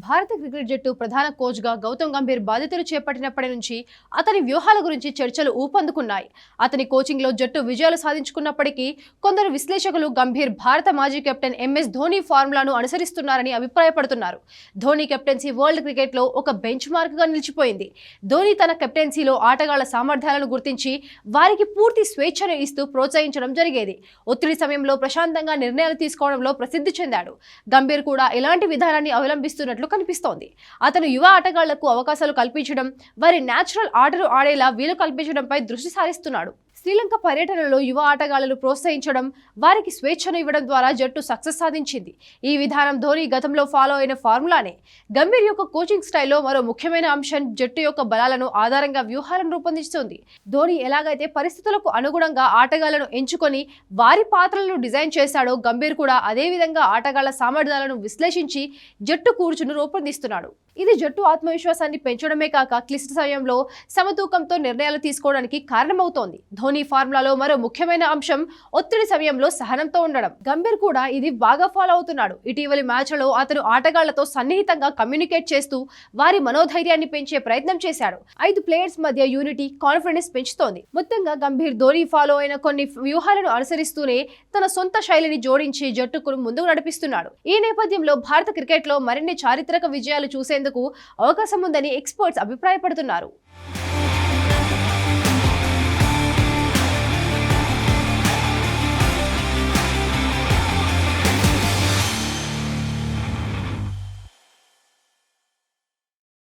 భారత క్రికెట్ జట్టు ప్రధాన కోచ్గా గౌతమ్ గంభీర్ బాధ్యతలు చేపట్టినప్పటి నుంచి అతని వ్యూహాల గురించి చర్చలు ఊపందుకున్నాయి. అతని కోచింగ్లో జట్టు విజయాలు సాధించుకున్నప్పటికీ కొందరు విశ్లేషకులు గంభీర్ భారత మాజీ కెప్టెన్ ఎంఎస్ ధోని ఫార్ములాను అనుసరిస్తున్నారని అభిప్రాయపడుతున్నారు. ధోని కెప్టెన్సీ వరల్డ్ క్రికెట్లో ఒక బెంచ్ మార్క్గా నిలిచిపోయింది. ధోని తన కెప్టెన్సీలో ఆటగాళ్ల సామర్థ్యాలను గుర్తించి వారికి పూర్తి స్వేచ్ఛను ఇస్తూ ప్రోత్సహించడం జరిగేది. ఒత్తిడి సమయంలో ప్రశాంతంగా నిర్ణయాలు తీసుకోవడంలో ప్రసిద్ధి చెందాడు. గంభీర్ కూడా ఇలాంటి విధానాన్ని అవలంబిస్తున్నట్లు కనిపిస్తోంది. అతను యువ ఆటగాళ్లకు అవకాశాలు కల్పించడం, వారి న్యాచురల్ ఆటలు ఆడేలా వీలు కల్పించడంపై దృష్టి సారిస్తున్నాడు. శ్రీలంక పర్యటనలో యువ ఆటగాళ్లను ప్రోత్సహించడం, వారికి స్వేచ్ఛను ఇవ్వడం ద్వారా జట్టు సక్సెస్ సాధించింది. ఈ విధానం ధోని గతంలో ఫాలో అయిన ఫార్ములానే. గంభీర్ యొక్క కోచింగ్ స్టైల్లో మరో ముఖ్యమైన అంశం జట్టు యొక్క బలాలను ఆధారంగా వ్యూహాలను రూపొందిస్తుంది. ధోని ఎలాగైతే పరిస్థితులకు అనుగుణంగా ఆటగాళ్లను ఎంచుకొని వారి పాత్రలను డిజైన్ చేశాడో గంభీర్ కూడా అదే విధంగా ఆటగాళ్ల సామర్థ్యాలను విశ్లేషించి జట్టు కూర్చును రూపొందిస్తున్నాడు. ఇది జట్టు ఆత్మవిశ్వాసాన్ని పెంచడమే కాక క్లిష్ట సమయంలో సమతూకంతో నిర్ణయాలు తీసుకోవడానికి కారణమవుతోంది. ధోని ఫార్ములాలో మరో ముఖ్యమైన అంశం ఒత్తిడి సమయంలో సహనంతో ఉండడం. గంభీర్ కూడా ఇది బాగా ఫాలో అవుతున్నాడు. ఇటీవలి మ్యాచ్లలో అతను ఆటగాళ్లతో సన్నిహితంగా కమ్యూనికేట్ చేస్తూ వారి మనోధైర్యాన్ని పెంచే ప్రయత్నం చేశాడు. 5 ప్లేయర్స్ మధ్య యూనిటీ, కాన్ఫిడెన్స్ పెంచుతోంది. మొత్తంగా గంభీర్ ధోని ఫాలో అయిన కొన్ని వ్యూహాలను అనుసరిస్తూనే తన సొంత శైలిని జోడించి జట్టుకు ముందుకు నడిపిస్తున్నాడు. ఈ నేపథ్యంలో భారత క్రికెట్లో మరిన్ని చారిత్రక విజయాలు చూసేందుకు అవకాశం ఉందని ఎక్స్పర్ట్స్ అభిప్రాయపడుతున్నారు.